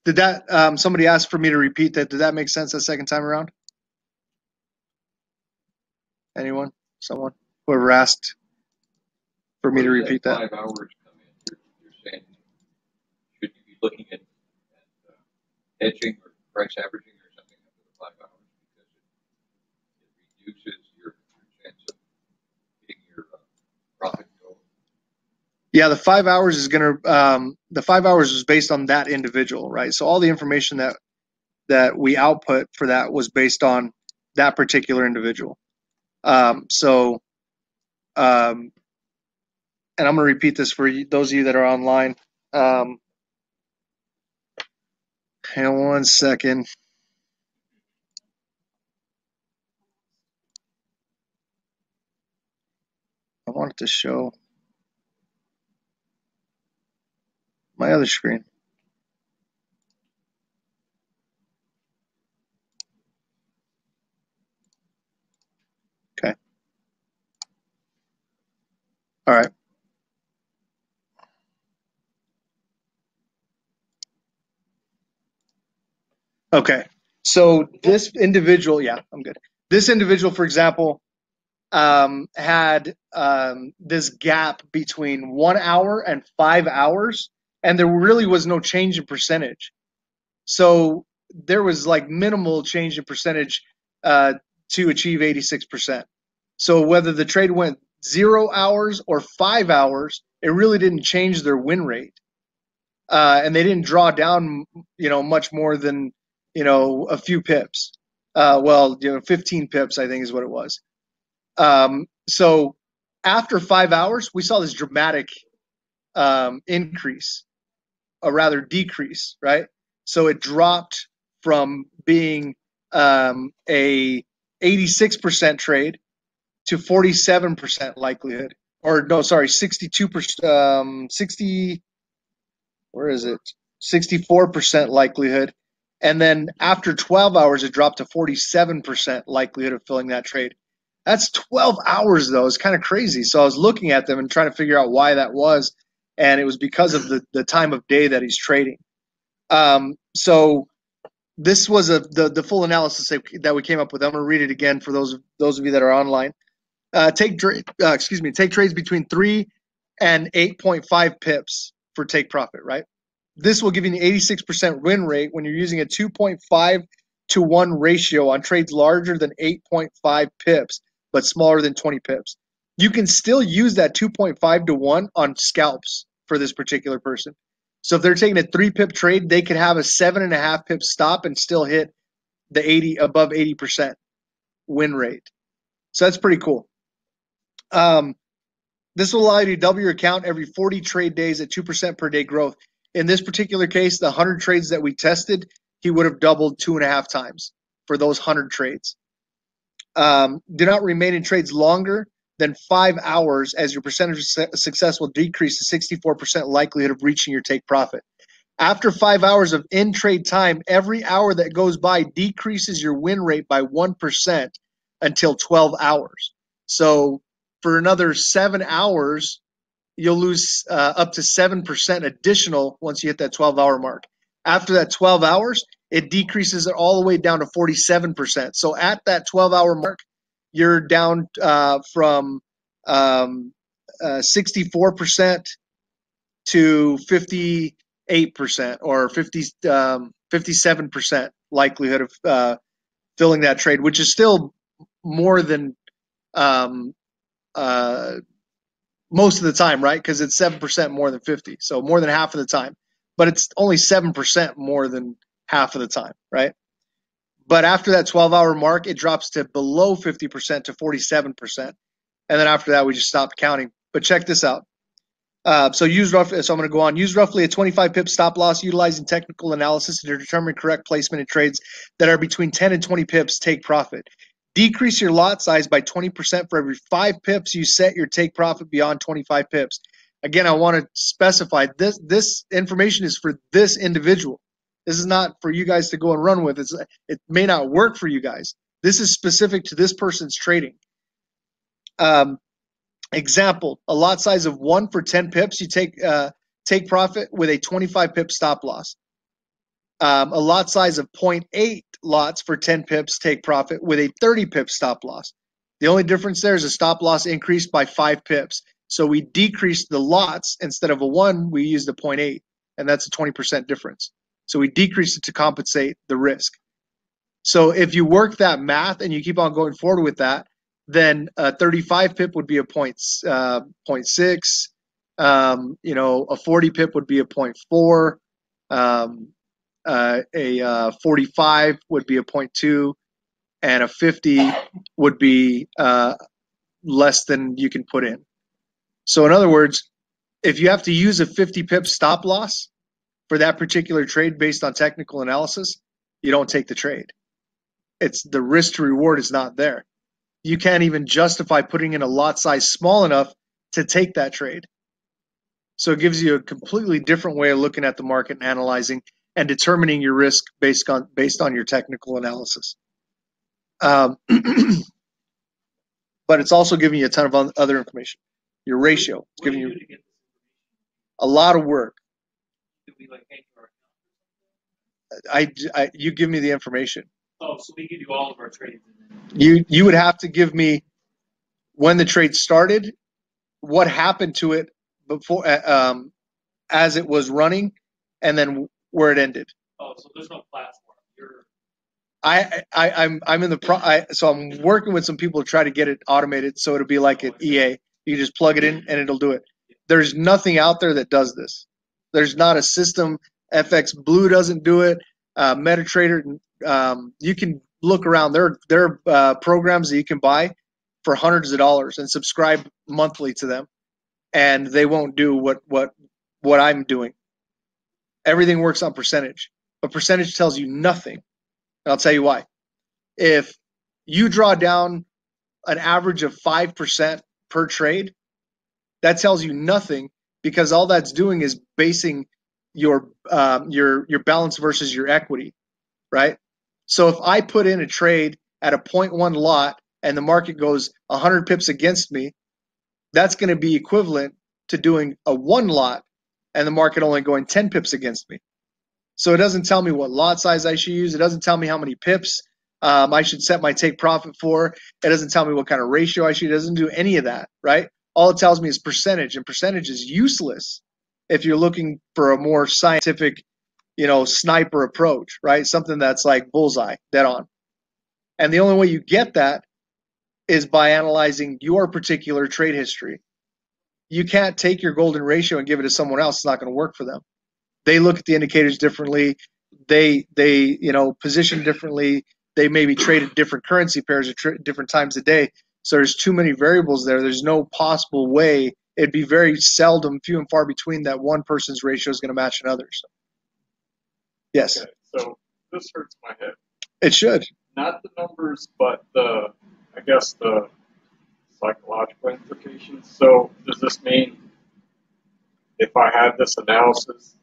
Did that, somebody asked for me to repeat that. Did that make sense the second time around? Anyone? Someone? Whoever asked for me to repeat that? 5 hours come in. You're saying, should you be looking at hedging or price averaging or something after the 5 hours because it reduces your chance of hitting your profit goal? Yeah, the 5 hours is going to, the 5 hours is based on that individual, right? So all the information that we output for that was based on that particular individual. And I'm going to repeat this for those of you that are online. Hang on one second. I want it to show my other screen. Okay. All right. Okay. So this individual, yeah, I'm good. This individual, for example, had this gap between 1 hour and 5 hours, and there really was no change in percentage. So there was like minimal change in percentage to achieve 86%. So whether the trade went 0 hours or 5 hours, it really didn't change their win rate. And they didn't draw down, much more than, a few pips. 15 pips, I think is what it was. So after 5 hours, we saw this dramatic increase, or rather decrease, right? So it dropped from being a 86% trade to 47% likelihood, or no, sorry, 62%, 60, where is it? 64% likelihood. And then after 12 hours, it dropped to 47% likelihood of filling that trade. That's 12 hours, though. It's kind of crazy. So I was looking at them and trying to figure out why that was, and it was because of the time of day that he's trading. So this was the full analysis that we came up with. I'm going to read it again for those of you that are online. Take trades between 3 and 8.5 pips for take profit, right? This will give you an 86% win rate when you're using a 2.5 to 1 ratio on trades larger than 8.5 pips, but smaller than 20 pips. You can still use that 2.5 to 1 on scalps for this particular person. So if they're taking a 3 pip trade, they could have a 7.5 pip stop and still hit the above 80% win rate. So that's pretty cool. This will allow you to double your account every 40 trade days at 2% per day growth. In this particular case, the 100 trades that we tested, he would have doubled 2.5 times for those 100 trades. Do not remain in trades longer than 5 hours, as your percentage of success will decrease to 64% likelihood of reaching your take profit. After 5 hours of in-trade time, every hour that goes by decreases your win rate by 1% until 12 hours. So for another 7 hours, you'll lose up to 7% additional once you hit that 12-hour mark. After that 12 hours, it decreases it all the way down to 47%. So at that 12-hour mark, you're down from 64% to 58% or 57% likelihood of filling that trade, which is still more than most of the time, right? Because it's 7% more than 50, so more than half of the time. But it's only 7% more than half of the time, right? But after that 12-hour mark, it drops to below 50% to 47%. And then after that, we just stopped counting. But check this out. So I'm going to go on. Use roughly a 25 pip stop loss utilizing technical analysis to determine correct placement in trades that are between 10 and 20 pips take profit. Decrease your lot size by 20% for every 5 pips you set your take profit beyond 25 pips. Again, I want to specify this information is for this individual. This is not for you guys to go and run with. It may not work for you guys. This is specific to this person's trading. Example, a lot size of 1 for 10 pips, you take profit with a 25 pip stop loss. A lot size of 0.8 lots for 10 pips take profit with a 30 pip stop loss. The only difference there is a stop loss increased by 5 pips. So we decreased the lots. Instead of a 1, we used a 0.8, and that's a 20% difference. So we decreased it to compensate the risk. So if you work that math and you keep on going forward with that, then a 35 pip would be a 0.6. A 40 pip would be a 0.4. A 45 would be a 0.2, and a 50 would be less than you can put in. So in other words, if you have to use a 50 pip stop loss for that particular trade based on technical analysis, you don't take the trade. It's the risk to reward is not there. You can't even justify putting in a lot size small enough to take that trade. So it gives you a completely different way of looking at the market and analyzing and determining your risk based on your technical analysis. But it's also giving you a ton of other information. Your ratio. It's giving you a lot of work. You give me the information. Oh, so we give you all of our trades. You would have to give me when the trade started, what happened to it before, as it was running, and then where it ended. Oh, so there's no platform. I'm in the so I'm working with some people to try to get it automated so it'll be like an EA. You just plug it in and it'll do it. There's nothing out there that does this. There's not a system. FX Blue doesn't do it. MetaTrader. You can look around. There are programs that you can buy for hundreds of dollars and subscribe monthly to them, and they won't do what I'm doing. Everything works on percentage, but percentage tells you nothing. And I'll tell you why. If you draw down an average of 5% per trade, that tells you nothing, because all that's doing is basing your balance versus your equity, right? So if I put in a trade at a 0.1 lot and the market goes 100 pips against me, that's going to be equivalent to doing a 1 lot and the market only going 10 pips against me. So it doesn't tell me what lot size I should use. It doesn't tell me how many pips I should set my take profit for. It doesn't tell me what kind of ratio I should. It doesn't do any of that, right? All it tells me is percentage, and percentage is useless if you're looking for a more scientific, sniper approach, right? Something that's like bullseye, dead on. And the only way you get that is by analyzing your particular trade history. You can't take your golden ratio and give it to someone else. It's not going to work for them. They look at the indicators differently. They position differently. They maybe trade at different currency pairs at different times a day. So there's too many variables there. There's no possible way. It'd be very seldom, few and far between, that one person's ratio is going to match another's. Yes. Okay, so this hurts my head. It should. Not the numbers, but the psychological implications. So does this mean if I had this analysis,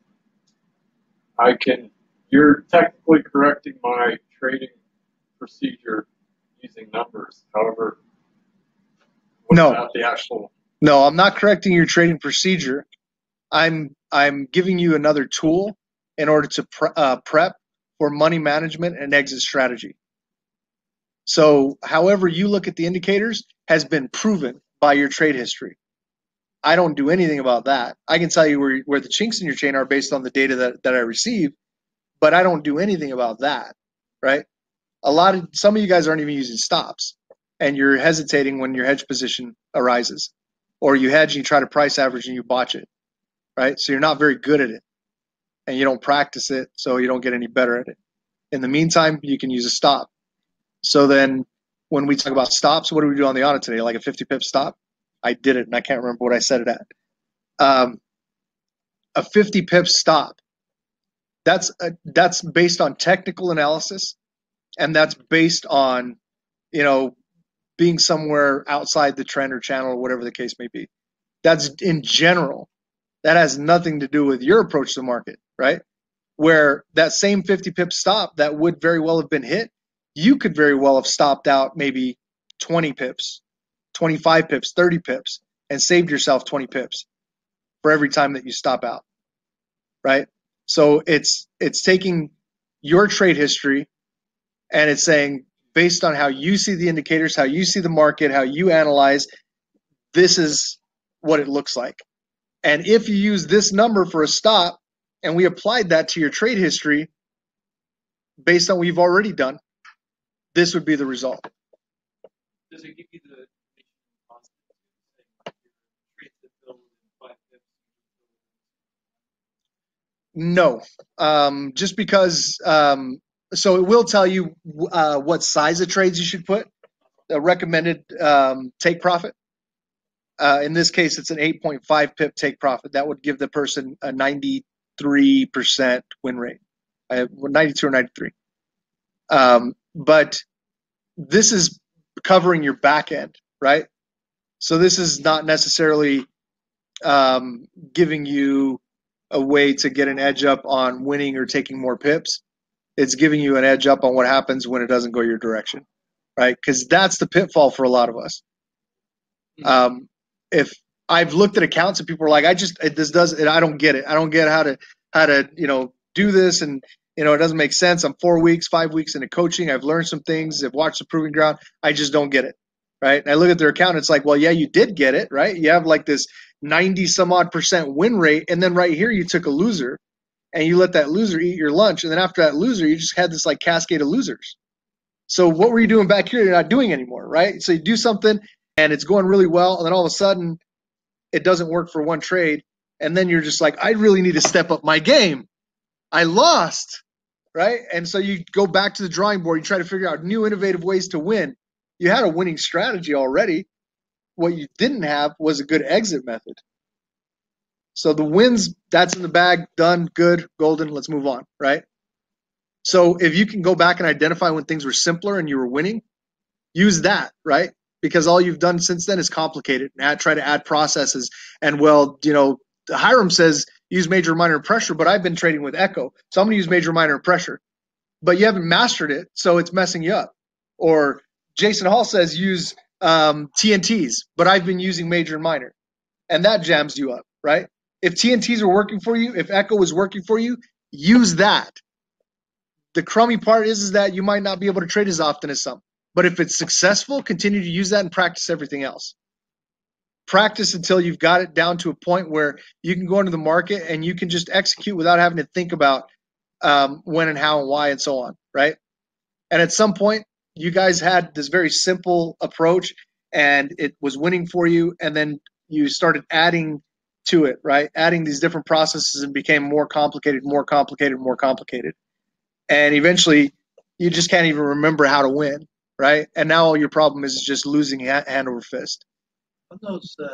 you're technically correcting my trading procedure using numbers. However, without the actual. No, I'm not correcting your trading procedure. I'm giving you another tool in order to prep for money management and exit strategy. So however you look at the indicators has been proven by your trade history. I don't do anything about that. I can tell you where the chinks in your chain are based on the data that I receive, but I don't do anything about that, right? Some of you guys aren't even using stops, and you're hesitating when your hedge position arises, or you hedge and you try to price average and you botch it, right? So you're not very good at it, and you don't practice it, so you don't get any better at it. In the meantime, you can use a stop. So then when we talk about stops, what do we do on the audit today? Like a 50 pip stop? I did it, and I can't remember what I set it at. A 50 pip stop, that's based on technical analysis, and that's based on, being somewhere outside the trend or channel or whatever the case may be. That's in general. That has nothing to do with your approach to the market, right? Where that same 50 pip stop that would very well have been hit, you could very well have stopped out maybe 20 pips, 25 pips, 30 pips, and saved yourself 20 pips for every time that you stop out, right? So it's taking your trade history, and it's saying, based on how you see the indicators, how you see the market, how you analyze, this is what it looks like. And if you use this number for a stop, and we applied that to your trade history based on what you've already done, this would be the result. Does it give you the cost? Trades that build in 5 pips? No, just because. So it will tell you what size of trades you should put. A recommended take profit. In this case, it's an 8.5 pip take profit. That would give the person a 93% win rate, 92 or 93. But this is covering your back end, right? So this is not necessarily giving you a way to get an edge up on winning or taking more pips. It's giving you an edge up on what happens when it doesn't go your direction, right? Because that's the pitfall for a lot of us. If I've looked at accounts and people are like, I don't get it. I don't get how to do this, and it doesn't make sense. I'm 4 weeks, 5 weeks into coaching. I've learned some things. I've watched the proving ground. I just don't get it, right? And I look at their account. It's like, well, yeah, you did get it, right? You have like this 90 some odd % win rate, and then right here you took a loser, and you let that loser eat your lunch, and then after that loser, you just had this like cascade of losers. So what were you doing back here? You're not doing anymore, right? So you do something, and it's going really well, and then all of a sudden, it doesn't work for one trade, and then you're just like, I really need to step up my game. I lost, right? And so you go back to the drawing board. You try to figure out new innovative ways to win. You had a winning strategy already. What you didn't have was a good exit method. So the wins, that's in the bag, done, good, golden, let's move on, right? So if you can go back and identify when things were simpler and you were winning, use that, right? Because all you've done since then is complicated and try to add processes. And Hiram says use major, minor, and pressure, but I've been trading with Echo, so I'm going to use major, minor, and pressure. But you haven't mastered it, so it's messing you up. Or Jason Hall says use TNTs, but I've been using major and minor, and that jams you up, right? If TNTs are working for you, if Echo is working for you, use that. The crummy part is that you might not be able to trade as often as some. But if it's successful, continue to use that and practice everything else. Practice until you've got it down to a point where you can go into the market and you can just execute without having to think about when and how and why and so on, right? And at some point, you guys had this very simple approach and it was winning for you, and then you started adding to it, right? Adding these different processes and became more complicated, more complicated, more complicated. And eventually, you just can't even remember how to win, right? And now all your problem is just losing hand over fist. On those, so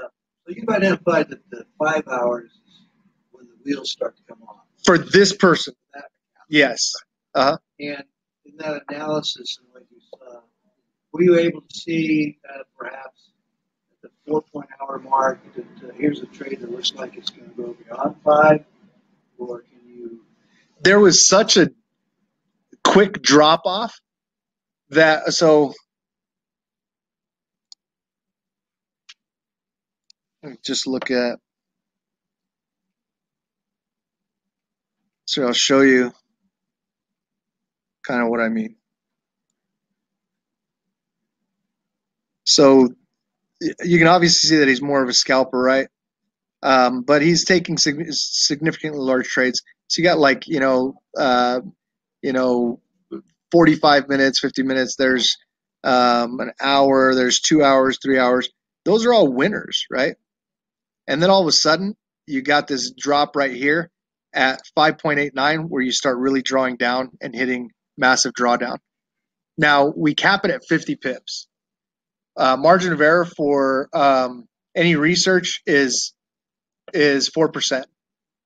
you've identified that the 5 hours is when the wheels start to come off. For this person, That, yes. and in that analysis and what you saw, were you able to see perhaps at the 4-hour mark that here's a trade that looks like it's going to go beyond 5, or can you? There was such a quick drop off that just look at. So I'll show you kind of what I mean. So you can obviously see that he's more of a scalper, right? But he's taking significantly large trades. So you got 45 minutes, 50 minutes. There's an hour. There's 2 hours, 3 hours. Those are all winners, right? And then all of a sudden, you got this drop right here at 5.89 where you start really drawing down and hitting massive drawdown. Now, we cap it at 50 pips. Margin of error for any research is 4%.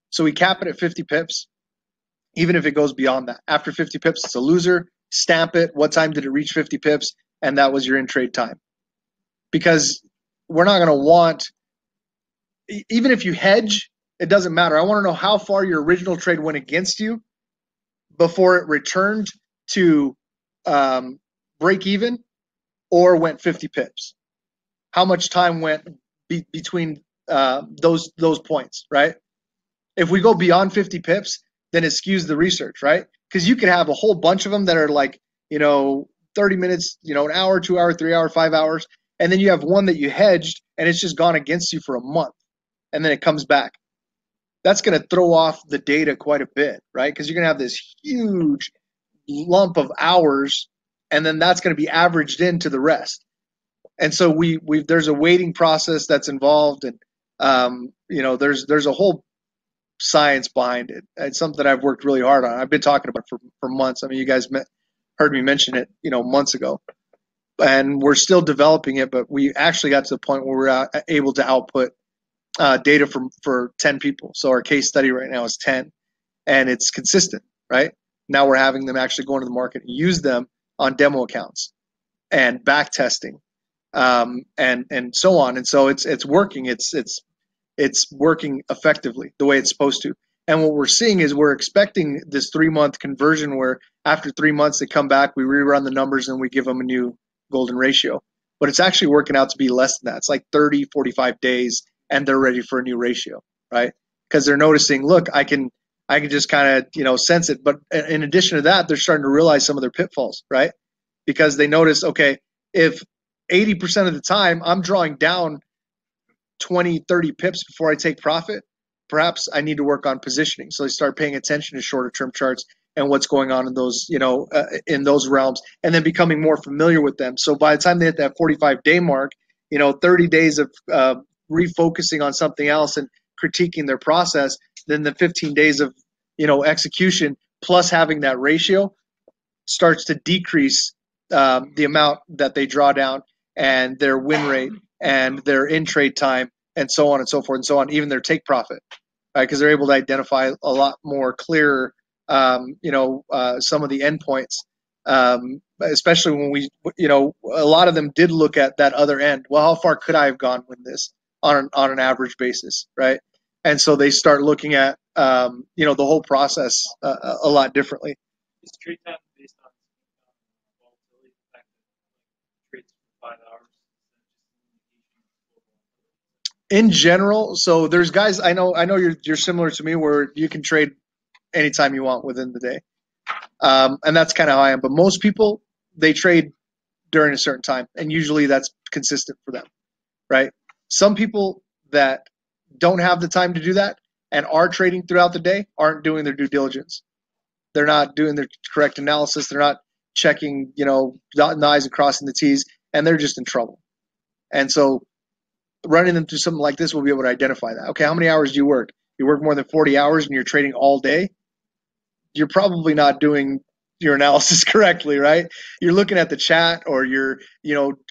So we cap it at 50 pips, even if it goes beyond that. After 50 pips, it's a loser. Stamp it. What time did it reach 50 pips? And that was your in-trade time. Because we're not going to want, even if you hedge, it doesn't matter. I want to know how far your original trade went against you before it returned to break even or went 50 pips. How much time went between those points, right? If we go beyond 50 pips, then it skews the research, right? because you could have a whole bunch of them that are like, 30 minutes, an hour, 2 hour, 3 hour, 5 hours. And then you have one that you hedged and it's just gone against you for a month and then it comes back. That's going to throw off the data quite a bit, right? Because you're going to have this huge lump of hours and then that's going to be averaged into the rest. And so there's a weighting process that's involved, and there's a whole science behind it. It's something that I've worked really hard on. I've been talking about it for months. I mean, you guys heard me mention it, months ago, and we're still developing it. But we actually got to the point where we're able to output data for 10 people. So our case study right now is 10, and it's consistent, right? Now we're having them actually go into the market and use them on demo accounts and back testing, and so on. And so it's working. It's working effectively the way it's supposed to. And what we're seeing is we're expecting this 3-month conversion where after 3 months they come back, we rerun the numbers, and we give them a new golden ratio. But it's actually working out to be less than that. It's like 30, 45 days, and they're ready for a new ratio, right? Because they're noticing, look, I can just kind of, sense it. But in addition to that, they're starting to realize some of their pitfalls, right? Because they notice, okay, if 80% of the time I'm drawing down 20, 30 pips before I take profit, perhaps I need to work on positioning. So they start paying attention to shorter term charts and what's going on in those, in those realms, and then becoming more familiar with them. So by the time they hit that 45-day mark, 30 days of refocusing on something else and critiquing their process, then the 15 days of, execution plus having that ratio starts to decrease the amount that they draw down and their win rate and their in-trade time and so on and so forth and so on, even their take profit, right? Because they're able to identify a lot more clearer, some of the endpoints, especially when a lot of them did look at that other end. Well, how far could I have gone with this on an average basis, right? And so they start looking at, the whole process a lot differently. Is trade time based on volatility, the fact that trades for 5 hours? In general, so there's guys I know you're similar to me where you can trade anytime you want within the day, and that's kind of how I am. But most people, they trade during a certain time, and usually that's consistent for them, right? Some people that don't have the time to do that and are trading throughout the day aren't doing their due diligence. They're not doing their correct analysis. They're not checking, dotting the I's and crossing the T's, and they're just in trouble. And so running them through something like this, we'll be able to identify that. Okay, how many hours do you work? You work more than 40 hours and you're trading all day? You're probably not doing your analysis correctly, right? You're looking at the chat, or you're,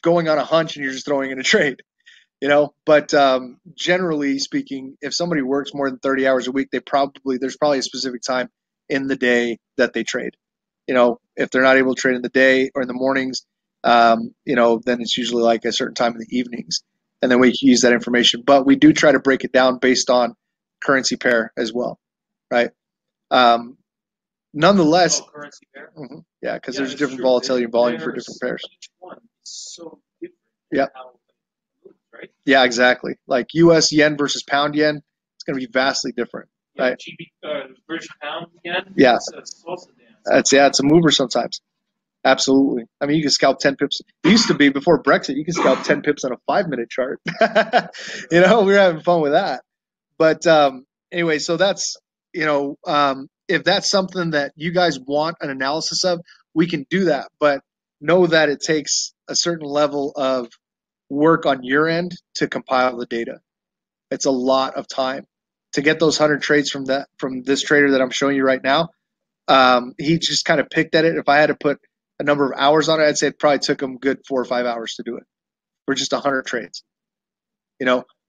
going on a hunch and you're just throwing in a trade, But generally speaking, if somebody works more than 30 hours a week, there's probably a specific time in the day that they trade. If they're not able to trade in the day or in the mornings, then it's usually like a certain time in the evenings. And then we can use that information. But we do try to break it down based on currency pair as well, right? Nonetheless, Currency pair? Mm-hmm, yeah, because there's different volatility and volume for different pairs. Each one is so different. Yeah. How it moves, right? Yeah, exactly. Like U.S. yen versus pound yen, it's going to be vastly different, right? British pound yen. Yeah. It's a salsa dance. It's a mover sometimes. Absolutely. I mean, you can scalp 10 pips. It used to be before Brexit, you could scalp 10 pips on a 5-minute chart. We were having fun with that. But anyway, so that's, if that's something that you guys want an analysis of, we can do that. But know that it takes a certain level of work on your end to compile the data. It's a lot of time to get those 100 trades from this trader that I'm showing you right now. He just kind of picked at it. If I had to put a number of hours on it, I'd say it probably took him good 4 or 5 hours to do it for just 100 trades.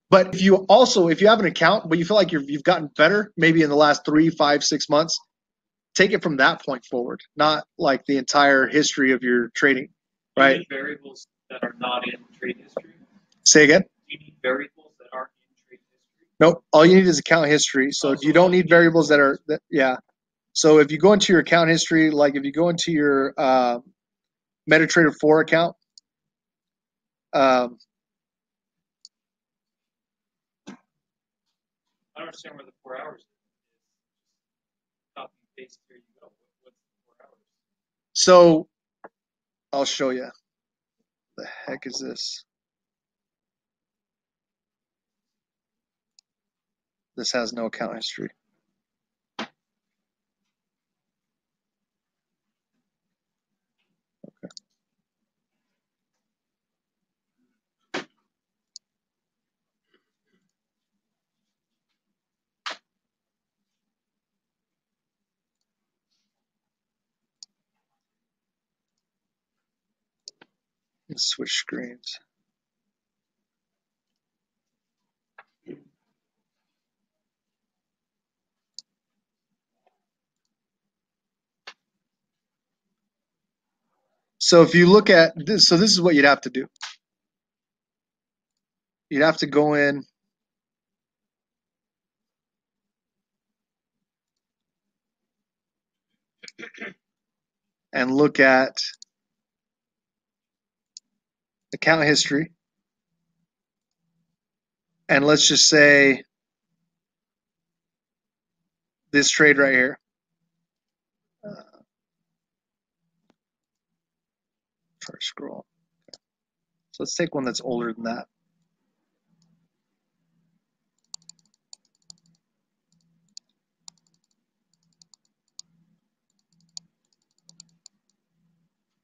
But if you have an account, but you feel like you've gotten better, maybe in the last 3, 5, 6 months, take it from that point forward, not like the entire history of your trading, right? Do you need variables that are not in trade history? Say again? Do you need variables that aren't in trade history? Nope. All you need is account history. So you don't need variables that are, yeah. So if you go into your account history, like if you go into your MetaTrader 4 account, I don't understand where the 4 hours is. Copy base, here you go. What's the 4 hours? So I'll show you. The heck is this? This has no account history. Okay. Let's switch screens. So if you look at this, so this is what you'd have to do. You'd have to go in and look at account history. And let's just say this trade right here. First scroll. So let's take one that's older than that.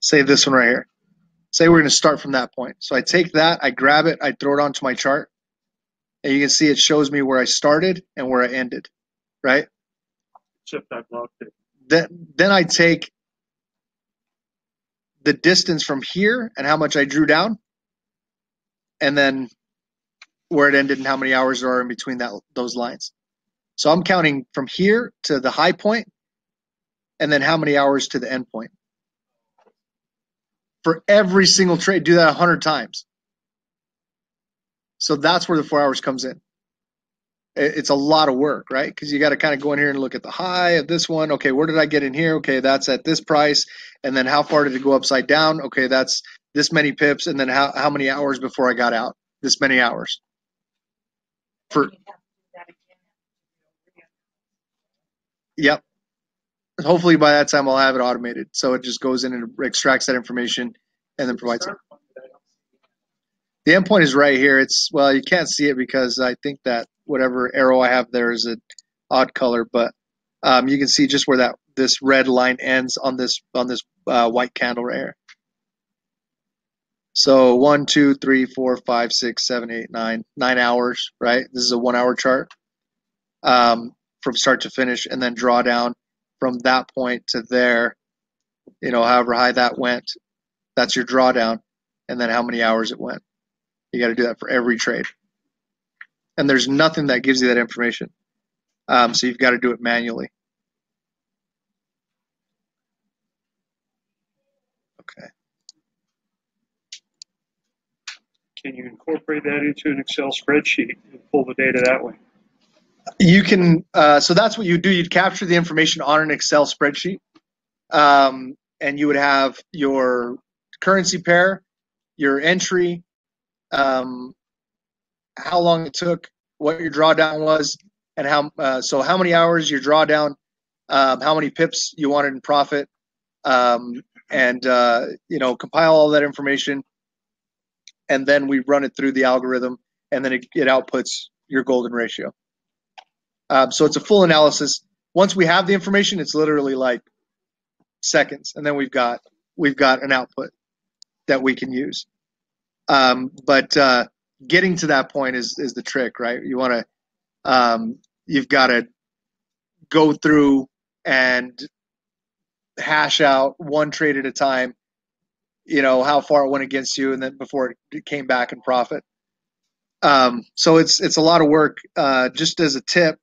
Say this one right here. Say we're going to start from that point. So I take that, I grab it, I throw it onto my chart. And you can see it shows me where I started and where I ended, right? Except I blocked it. Then I take the distance from here and how much I drew down, and then where it ended and how many hours there are in between those lines. So I'm counting from here to the high point, and then how many hours to the end point. For every single trade, do that 100 times. So that's where the 4 hours comes in. It's a lot of work, right? Because you got to kind of go in here and look at the high of this one. Okay, where did I get in here? Okay, that's at this price. And then how far did it go upside down? Okay, that's this many pips. And then how many hours before I got out? This many hours. Yep. Hopefully by that time I'll have it automated. So it just goes in and extracts that information and then provides it. The endpoint is right here. Well, you can't see it because I think that whatever arrow I have there is an odd color, but you can see just where this red line ends on this white candle right here. So 1, 2, 3, 4, 5, 6, 7, 8, 9 hours, right? This is a 1 hour chart from start to finish, and then draw down from that point to there. However high that went, that's your drawdown, and then how many hours it went. You got to do that for every trade. And there's nothing that gives you that information. So you've got to do it manually. Okay. Can you incorporate that into an Excel spreadsheet and pull the data that way? You can, so that's what you do. You'd capture the information on an Excel spreadsheet. And you would have your currency pair, your entry, how long it took, what your drawdown was, and how many hours your drawdown, how many pips you wanted in profit, and compile all that information, and then we run it through the algorithm, and then it outputs your golden ratio. So it's a full analysis. Once we have the information, it's literally like seconds, and then we've got an output that we can use. But getting to that point is the trick, right? You want to, you've got to go through and hash out one trade at a time, how far it went against you, and then before it came back in profit. So it's a lot of work. Just as a tip,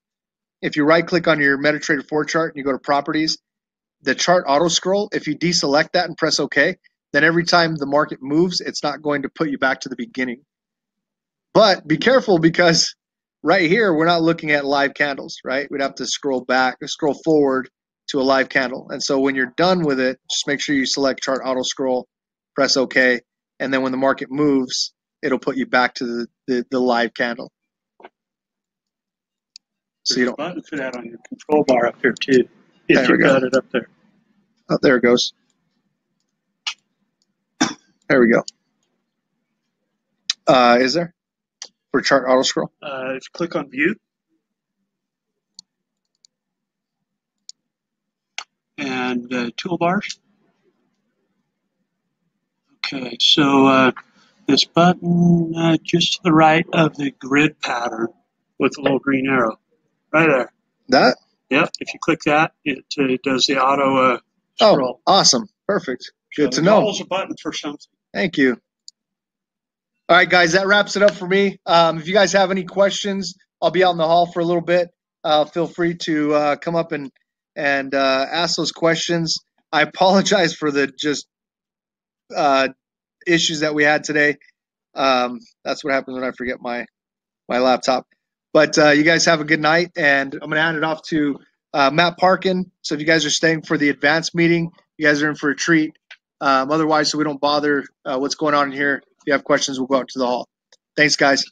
if you right click on your MetaTrader 4 chart and you go to properties, the chart auto scroll, if you deselect that and press OK, then every time the market moves, it's not going to put you back to the beginning. But be careful, because right here, we're not looking at live candles, right? We'd have to scroll forward to a live candle. And so when you're done with it, just make sure you select chart auto scroll, press OK, and then when the market moves, it'll put you back to the live candle. So There's a button for that on your control bar up here too. There If we you've go. got it up there. Oh, there it goes. There we go. Is there? For chart auto scroll? If you click on view. And toolbars. Okay, so this button just to the right of the grid pattern with the little green arrow. Right there. That? Yep, if you click that, it does the auto Oh, scroll. awesome. Perfect. Good So to know. there's always a button for something. Thank you. All right, guys, that wraps it up for me. If you guys have any questions, I'll be out in the hall for a little bit. Feel free to come up and ask those questions. I apologize for the just issues that we had today. That's what happens when I forget my laptop. But you guys have a good night, and I'm going to hand it off to Matt Parkin. So if you guys are staying for the advanced meeting, you guys are in for a treat. Otherwise, so we don't bother what's going on in here. If you have questions, we'll go out to the hall. Thanks, guys.